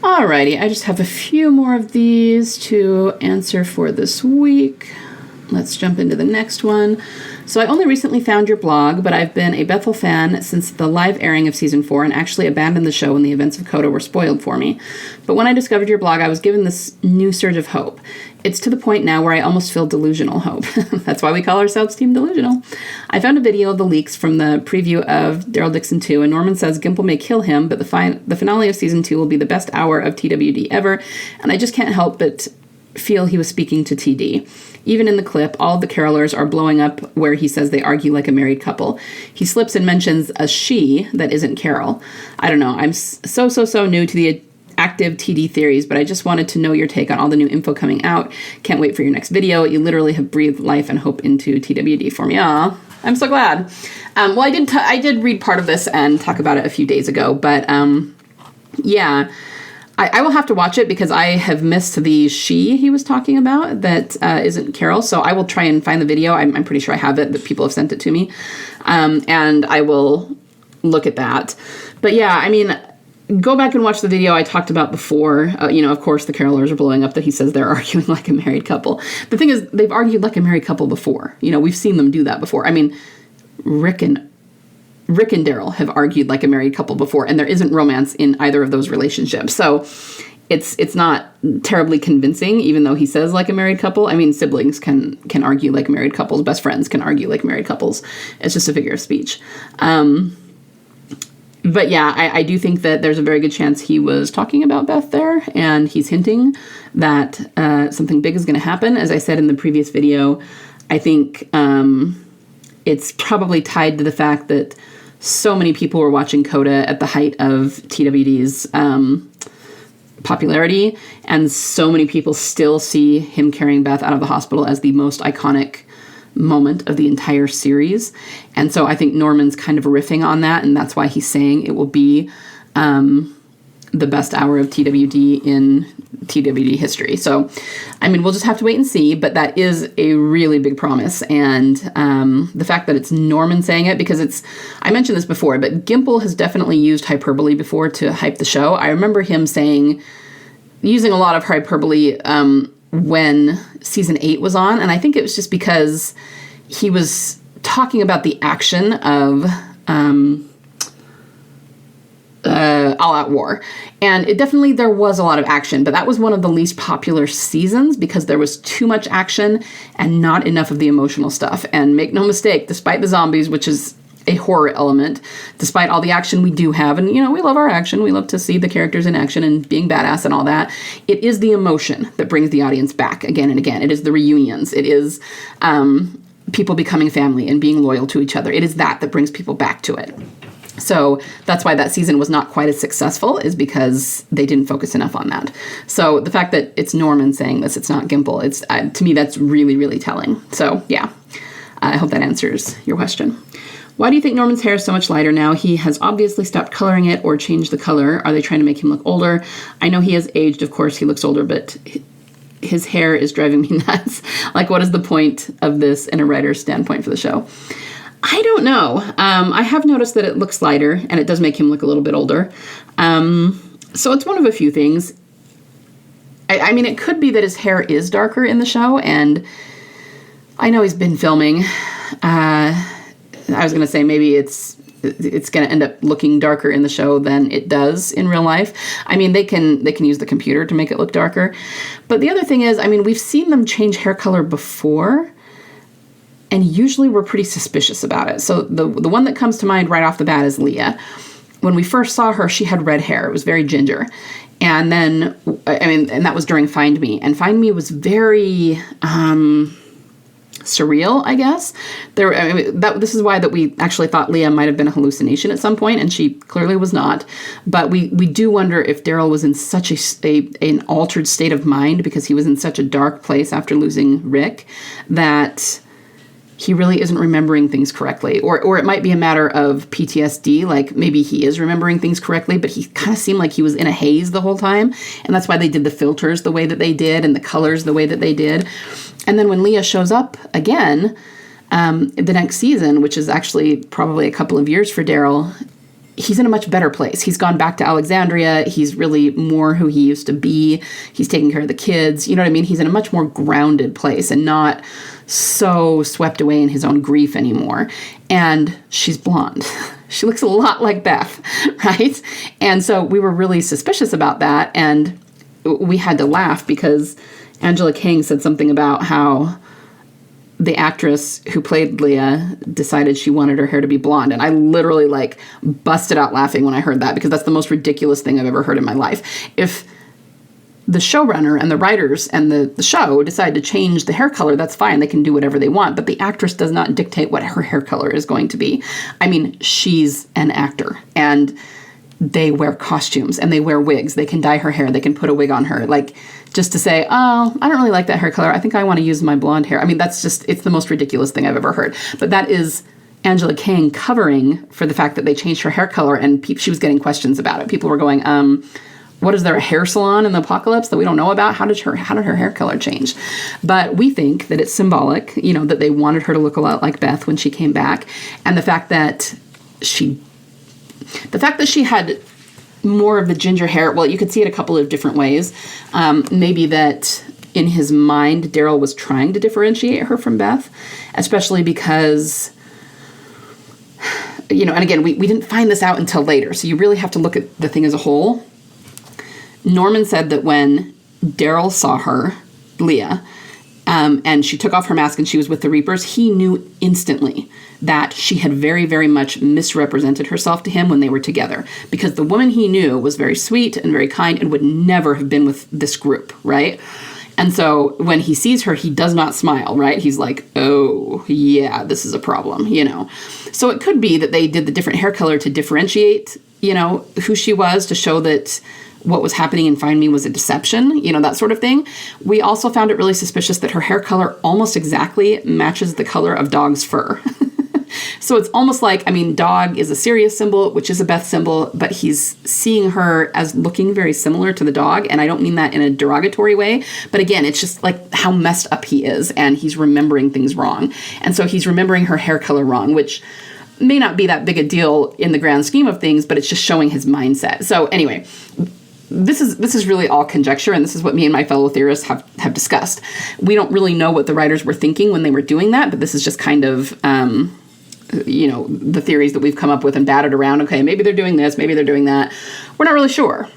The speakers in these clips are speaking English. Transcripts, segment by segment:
Alrighty, I just have a few more of these to answer for this week. Let's jump into the next one. So I only recently found your blog, but I've been a Bethyl fan since the live airing of season 4 and actually abandoned the show when the events of Coda were spoiled for me. But when I discovered your blog, I was given this new surge of hope. It's to the point now where I almost feel delusional hope. That's why we call ourselves Team Delusional. I found a video of the leaks from the preview of Daryl Dixon 2, and Norman says Gimple may kill him, but the finale of season 2 will be the best hour of TWD ever, and I just can't help but feel he was speaking to TD. Even in the clip, all of the Carolers are blowing up where he says they argue like a married couple. He slips and mentions a she that isn't Caryl. I don't know, I'm so new to the active TD theories, but I just wanted to know your take on all the new info coming out. Can't wait for your next video. You literally have breathed life and hope into TWD for me. Aw, I'm so glad. Well, I did read part of this and talk about it a few days ago, but yeah, I will have to watch it because I have missed the she he was talking about that isn't Caryl. So I will try and find the video. I'm pretty sure I have it, that people have sent it to me. And I will look at that. But yeah, I mean, go back and watch the video I talked about before. Of course, the Carolers are blowing up that he says they're arguing like a married couple. The thing is, they've argued like a married couple before. We've seen them do that before. I mean, Rick and Daryl have argued like a married couple before, and there isn't romance in either of those relationships. So it's not terribly convincing, even though he says like a married couple. I mean, siblings can argue like married couples. Best friends can argue like married couples. It's just a figure of speech. But yeah, I do think that there's a very good chance he was talking about Beth there, and he's hinting that something big is going to happen. As I said in the previous video, I think it's probably tied to the fact that so many people were watching Coda at the height of TWD's popularity, and so many people still see him carrying Beth out of the hospital as the most iconic moment of the entire series. And so I think Norman's kind of riffing on that, and that's why he's saying it will be the best hour of TWD in TWD history. So, I mean, we'll just have to wait and see, but that is a really big promise. And the fact that it's Norman saying it, because I mentioned this before, but Gimple has definitely used hyperbole before to hype the show. I remember him using a lot of hyperbole when season 8 was on, and I think it was just because he was talking about the action of All Out War. And there was a lot of action, but that was one of the least popular seasons because there was too much action and not enough of the emotional stuff. And make no mistake, despite the zombies, which is a horror element, despite all the action we do have, and we love our action, we love to see the characters in action and being badass and all that, it is the emotion that brings the audience back again and again. It is the reunions. It is people becoming family and being loyal to each other. It is that brings people back to it. So that's why that season was not quite as successful, is because they didn't focus enough on that. So the fact that it's Norman saying this, it's not Gimple, to me, that's really, really telling. So yeah, I hope that answers your question. Why do you think Norman's hair is so much lighter now? He has obviously stopped coloring it or changed the color. Are they trying to make him look older? I know he has aged, of course, he looks older, but his hair is driving me nuts. Like, what is the point of this in a writer's standpoint for the show? I don't know. I have noticed that it looks lighter, and it does make him look a little bit older. So it's one of a few things. I mean, it could be that his hair is darker in the show, and I know he's been filming. I was going to say maybe it's going to end up looking darker in the show than it does in real life. I mean, they can use the computer to make it look darker. But the other thing is, I mean, we've seen them change hair color before, and usually we're pretty suspicious about it. So the one that comes to mind right off the bat is Leah. When we first saw her, she had red hair. It was very ginger. And then, and that was during Find Me. And Find Me was very surreal, I guess. This is why that we actually thought Leah might have been a hallucination at some point, and she clearly was not. But we do wonder if Daryl was in such an altered state of mind because he was in such a dark place after losing Rick that he really isn't remembering things correctly. Or it might be a matter of PTSD, like maybe he is remembering things correctly, but he kind of seemed like he was in a haze the whole time. And that's why they did the filters the way that they did and the colors the way that they did. And then when Leah shows up again, the next season, which is actually probably a couple of years for Daryl, he's in a much better place. He's gone back to Alexandria. He's really more who he used to be. He's taking care of the kids. You know what I mean? He's in a much more grounded place and not so swept away in his own grief anymore. And she's blonde. She looks a lot like Beth, right? And so we were really suspicious about that. And we had to laugh because Angela King said something about how the actress who played Leah decided she wanted her hair to be blonde. And I literally like busted out laughing when I heard that, because that's the most ridiculous thing I've ever heard in my life. If the showrunner and the writers and the show decide to change the hair color, that's fine. They can do whatever they want. But the actress does not dictate what her hair color is going to be. I mean, she's an actor and they wear costumes and they wear wigs. They can dye her hair. They can put a wig on her. Like, just to say, oh, I don't really like that hair color. I think I want to use my blonde hair. I mean, that's just, it's the most ridiculous thing I've ever heard. But that is Angela King covering for the fact that they changed her hair color, and she was getting questions about it. People were going, what, is there a hair salon in the apocalypse that we don't know about? How did her hair color change? But we think that it's symbolic, you know, that they wanted her to look a lot like Beth when she came back. And the fact that she had more of the ginger hair, well, you could see it a couple of different ways. Maybe that in his mind, Daryl was trying to differentiate her from Beth, especially because, you know, and again, we didn't find this out until later, so you really have to look at the thing as a whole. Norman said that when Daryl saw her, Leah, and she took off her mask and she was with the Reapers, he knew instantly that she had very, very much misrepresented herself to him when they were together, because the woman he knew was very sweet and very kind and would never have been with this group, right? And so when he sees her, he does not smile, right? He's like, oh, yeah, this is a problem, you know? So it could be that they did the different hair color to differentiate, you know, who she was, to show that what was happening in Find Me was a deception, you know, that sort of thing. We also found it really suspicious that her hair color almost exactly matches the color of Dog's fur. So it's almost like, I mean, Dog is a Sirius symbol, which is a Beth symbol, but he's seeing her as looking very similar to the dog. And I don't mean that in a derogatory way, but again, it's just like how messed up he is, and he's remembering things wrong. And so he's remembering her hair color wrong, which may not be that big a deal in the grand scheme of things, but it's just showing his mindset. So anyway, this is really all conjecture, and this is what me and my fellow theorists have discussed. We don't really know what the writers were thinking when they were doing that, but this is just kind of, you know, the theories that we've come up with and batted around. Okay, maybe they're doing this, maybe they're doing that. We're not really sure.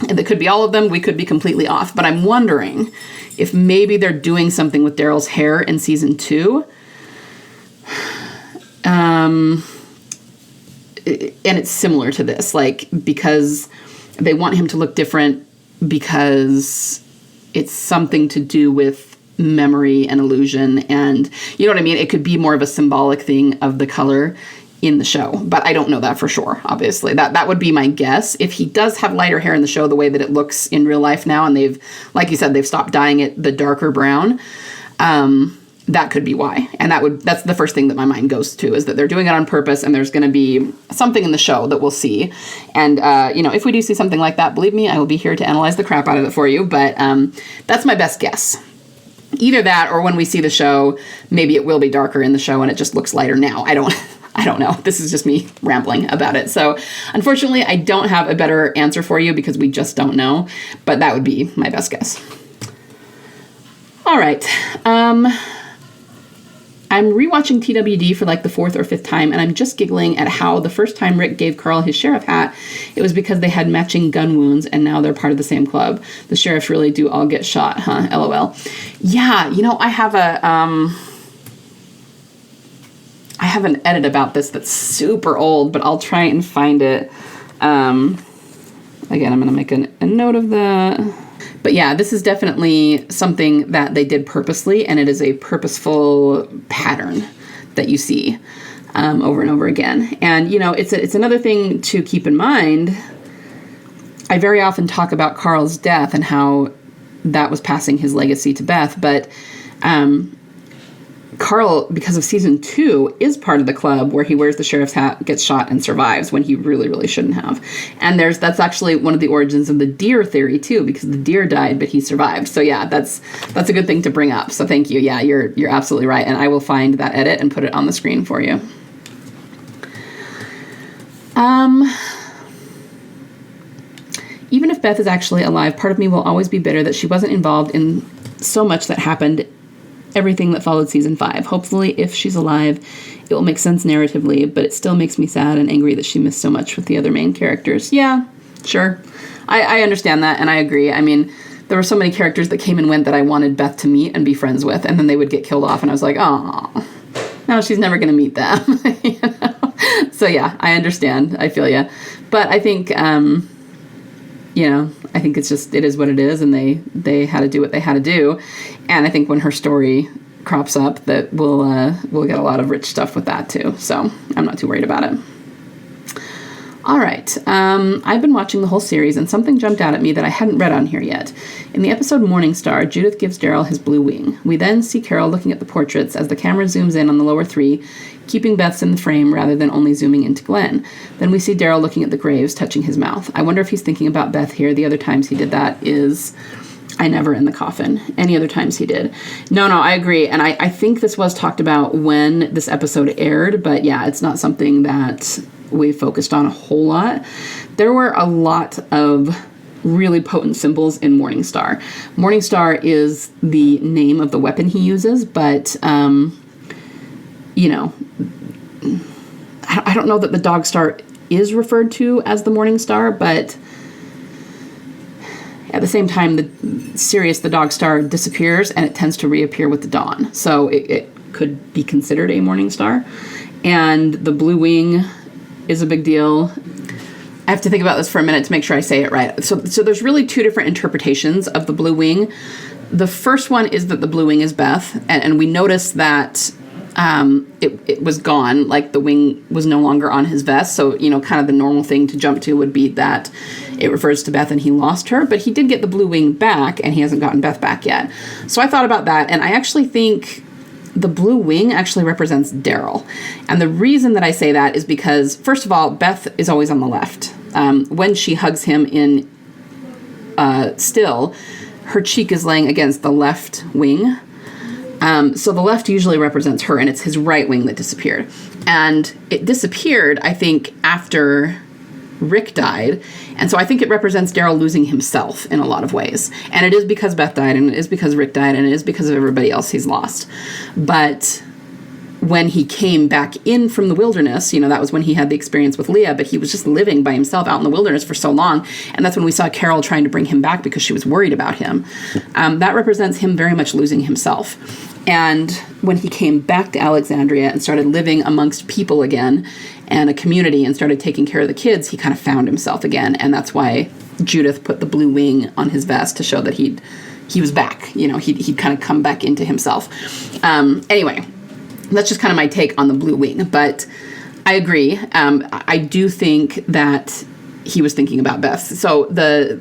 And it could be all of them. We could be completely off. But I'm wondering if maybe they're doing something with Daryl's hair in season 2. And it's similar to this, like, because they want him to look different because it's something to do with memory and illusion, and you know what I mean? It could be more of a symbolic thing of the color in the show, but I don't know that for sure, obviously. That would be my guess. If he does have lighter hair in the show the way that it looks in real life now, and they've, like you said, they've stopped dyeing it the darker brown, that could be why. And that's the first thing that my mind goes to, is that they're doing it on purpose, and there's going to be something in the show that we'll see. And, you know, if we do see something like that, believe me, I will be here to analyze the crap out of it for you. But that's my best guess. Either that, or when we see the show, maybe it will be darker in the show and it just looks lighter now. I don't know. This is just me rambling about it. So unfortunately, I don't have a better answer for you because we just don't know. But that would be my best guess. All right. I'm rewatching TWD for like the 4th or 5th time, and I'm just giggling at how the first time Rick gave Caryl his sheriff hat, it was because they had matching gun wounds, and now they're part of the same club. The sheriffs really do all get shot, huh? LOL. Yeah, you know, I have an edit about this that's super old, but I'll try and find it. Again, I'm going to make a note of that. But yeah, this is definitely something that they did purposely, and it is a purposeful pattern that you see over and over again. And, you know, it's another thing to keep in mind. I very often talk about Carl's death and how that was passing his legacy to Beth, but Caryl, because of season 2, is part of the club where he wears the sheriff's hat, gets shot, and survives when he really, really shouldn't have. And that's actually one of the origins of the deer theory too, because the deer died, but he survived. So yeah, that's a good thing to bring up. So thank you. Yeah, you're absolutely right. And I will find that edit and put it on the screen for you. Even if Beth is actually alive, part of me will always be bitter that she wasn't involved in so much that happened, everything that followed season 5. Hopefully, if she's alive, it will make sense narratively, but it still makes me sad and angry that she missed so much with the other main characters. Yeah, sure. I understand that, and I agree. I mean, there were so many characters that came and went that I wanted Beth to meet and be friends with, and then they would get killed off, and I was like, oh, no, she's never going to meet them. You know? So yeah, I understand. I feel you. But I think, I think it's just, it is what it is, and they had to do what they had to do. And I think when her story crops up, that we'll get a lot of rich stuff with that too. So I'm not too worried about it. All right. I've been watching the whole series, and something jumped out at me that I hadn't read on here yet. In the episode Morningstar, Judith gives Daryl his blue wing. We then see Caryl looking at the portraits as the camera zooms in on the lower 3, keeping Beth's in the frame rather than only zooming into Glenn. Then we see Daryl looking at the graves, touching his mouth. I wonder if he's thinking about Beth here. The other times he did that is I never in the coffin. Any other times he did. No, I agree. And I think this was talked about when this episode aired, but yeah, it's not something that we focused on a whole lot. There were a lot of really potent symbols in Morningstar. Morningstar is the name of the weapon he uses, but, I don't know that the dog star is referred to as the Morningstar, but at the same time, the dog star disappears and it tends to reappear with the dawn. So it could be considered a Morningstar. And the blue wing is a big deal. I have to think about this for a minute to make sure I say it right. So there's really 2 different interpretations of the blue wing. The first one is that the blue wing is Beth, and we notice that it was gone, like the wing was no longer on his vest. So, kind of the normal thing to jump to would be that it refers to Beth and he lost her, but he did get the blue wing back and he hasn't gotten Beth back yet. So I thought about that, and I actually think the blue wing actually represents Daryl. And the reason that I say that is because, first of all, Beth is always on the left. When she hugs him in still, her cheek is laying against the left wing. So the left usually represents her, and it's his right wing that disappeared. And it disappeared, I think, after Rick died. And so I think it represents Daryl losing himself in a lot of ways. And it is because Beth died, and it is because Rick died, and it is because of everybody else he's lost. But when he came back in from the wilderness, that was when he had the experience with Leah, but he was just living by himself out in the wilderness for so long. And that's when we saw Caryl trying to bring him back because she was worried about him. That represents him very much losing himself. And when he came back to Alexandria and started living amongst people again and a community and started taking care of the kids, he kind of found himself again. And that's why Judith put the blue wing on his vest to show that he was back. He'd kind of come back into himself. Anyway, that's just kind of my take on the blue wing. But I agree. I do think that he was thinking about Beth. So the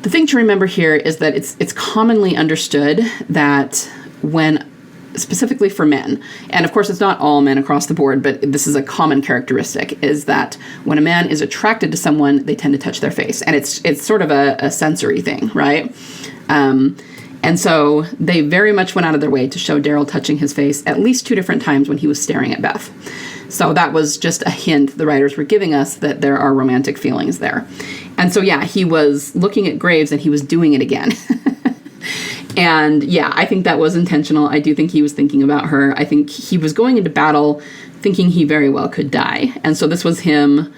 thing to remember here is that it's commonly understood that when, specifically for men, and of course it's not all men across the board, but this is a common characteristic, is that when a man is attracted to someone, they tend to touch their face. And it's sort of a sensory thing, right? And so they very much went out of their way to show Daryl touching his face at least 2 different times when he was staring at Beth. So that was just a hint the writers were giving us that there are romantic feelings there. And so, yeah, he was looking at graves and he was doing it again. And yeah, I think that was intentional. I do think he was thinking about her. I think he was going into battle thinking he very well could die. And so this was him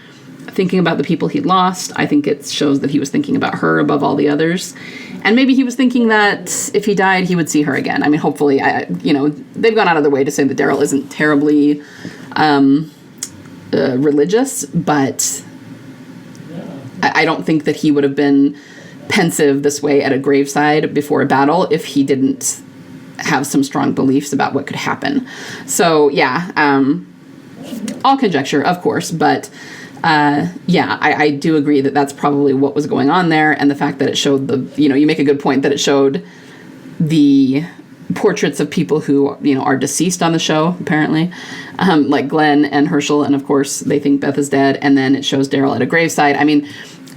thinking about the people he'd lost. I think it shows that he was thinking about her above all the others. And maybe he was thinking that if he died, he would see her again. I mean, hopefully, they've gone out of their way to say that Daryl isn't terribly religious, but I don't think that he would have been pensive this way at a graveside before a battle if he didn't have some strong beliefs about what could happen. So, yeah, all conjecture, of course, but I do agree that that's probably what was going on there, and the fact that it showed you make a good point that it showed the portraits of people who, are deceased on the show, apparently, like Glenn and Herschel, and of course they think Beth is dead, and then it shows Daryl at a graveside. I mean,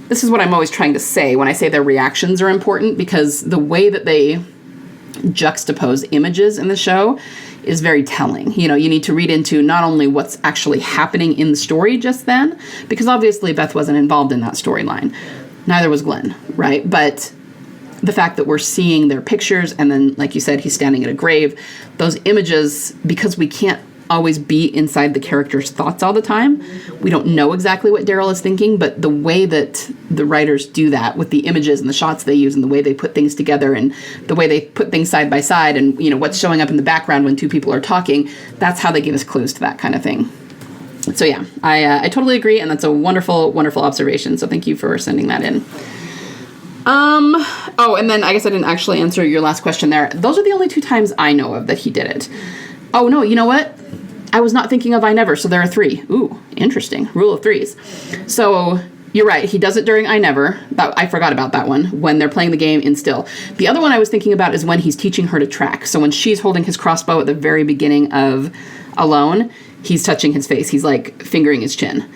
this is what I'm always trying to say when I say their reactions are important, because the way that they juxtapose images in the show is very telling. You know, you need to read into not only what's actually happening in the story just then, because obviously Beth wasn't involved in that storyline. Neither was Glenn, right? But the fact that we're seeing their pictures, and then, like you said, he's standing at a grave, those images, because we can't always be inside the character's thoughts all the time, we don't know exactly what Daryl is thinking, but the way that the writers do that with the images and the shots they use and the way they put things together and the way they put things side by side and, you know, what's showing up in the background when two people are talking, that's how they give us clues to that kind of thing. So yeah, I totally agree, and that's a wonderful, wonderful observation, so thank you for sending that in. Oh, and then I guess I didn't actually answer your last question there. Those are the only 2 times I know of that he did it. Oh, no, you know what? I was not thinking of I Never, so there are 3. Ooh, interesting. Rule of 3s. So you're right. He does it during I Never. I forgot about that one, when they're playing the game in Still. The other one I was thinking about is when he's teaching her to track. So when she's holding his crossbow at the very beginning of Alone, he's touching his face. He's like fingering his chin.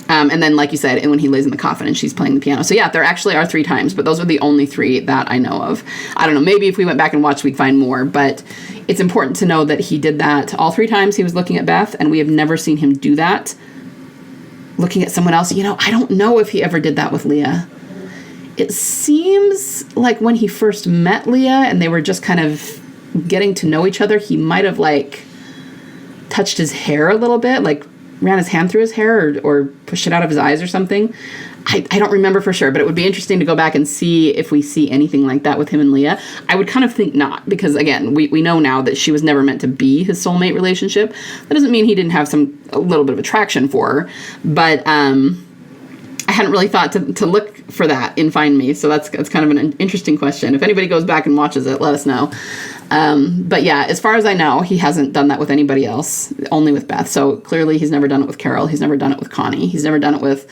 And then, like you said, and when he lays in the coffin and she's playing the piano. So yeah, there actually are 3 times, but those are the only 3 that I know of. I don't know, maybe if we went back and watched, we'd find more, but it's important to know that he did that all 3 times he was looking at Beth, and we have never seen him do that looking at someone else. You know, I don't know if he ever did that with Leah. It seems like when he first met Leah and they were just kind of getting to know each other, he might have, like, touched his hair a little bit, like ran his hand through his hair or pushed it out of his eyes or something. I don't remember for sure, but it would be interesting to go back and see if we see anything like that with him and Leah. I would kind of think not, because again, we know now that she was never meant to be his soulmate relationship. That doesn't mean he didn't have a little bit of attraction for her, but I hadn't really thought to look for that in Find Me, so that's kind of an interesting question. If anybody goes back and watches it, let us know. But yeah, as far as I know, he hasn't done that with anybody else, only with Beth. So clearly he's never done it with Caryl. He's never done it with Connie. He's never done it with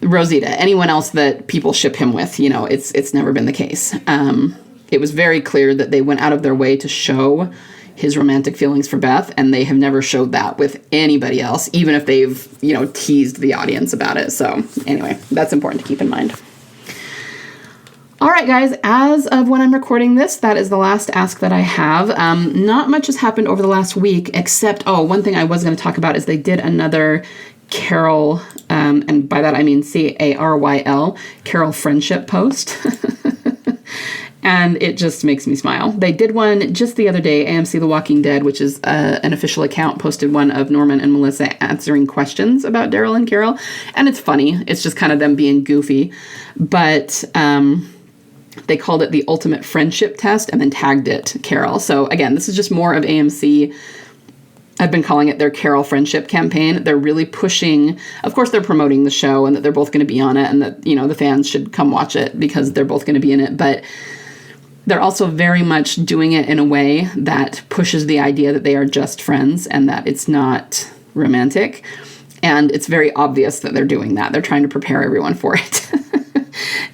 Rosita. Anyone else that people ship him with, you know, it's never been the case. It was very clear that they went out of their way to show his romantic feelings for Beth, and they have never showed that with anybody else, even if they've, you know, teased the audience about it. So anyway, that's important to keep in mind. All right, guys, as of when I'm recording this, that is the last ask that I have. Not much has happened over the last week, except, one thing I was going to talk about is they did another Caryl, and by that I mean Caryl, Caryl friendship post. And it just makes me smile. They did one just the other day, AMC The Walking Dead, which is an official account, posted one of Norman and Melissa answering questions about Daryl and Caryl. And it's funny. It's just kind of them being goofy. But they called it the ultimate friendship test and then tagged it Caryl. So again, this is just more of AMC. I've been calling it their Caryl friendship campaign. They're really pushing, of course they're promoting the show and that they're both going to be on it and that, you know, the fans should come watch it because they're both going to be in it. But they're also very much doing it in a way that pushes the idea that they are just friends and that it's not romantic. And it's very obvious that they're doing that. They're trying to prepare everyone for it.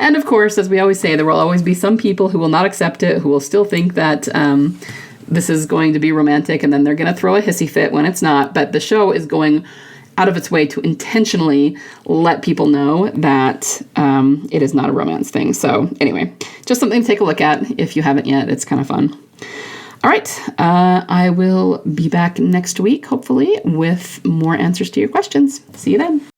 And of course, as we always say, there will always be some people who will not accept it, who will still think that this is going to be romantic, and then they're going to throw a hissy fit when it's not. But the show is going out of its way to intentionally let people know that it is not a romance thing. So anyway, just something to take a look at if you haven't yet. It's kind of fun. All right. I will be back next week, hopefully, with more answers to your questions. See you then.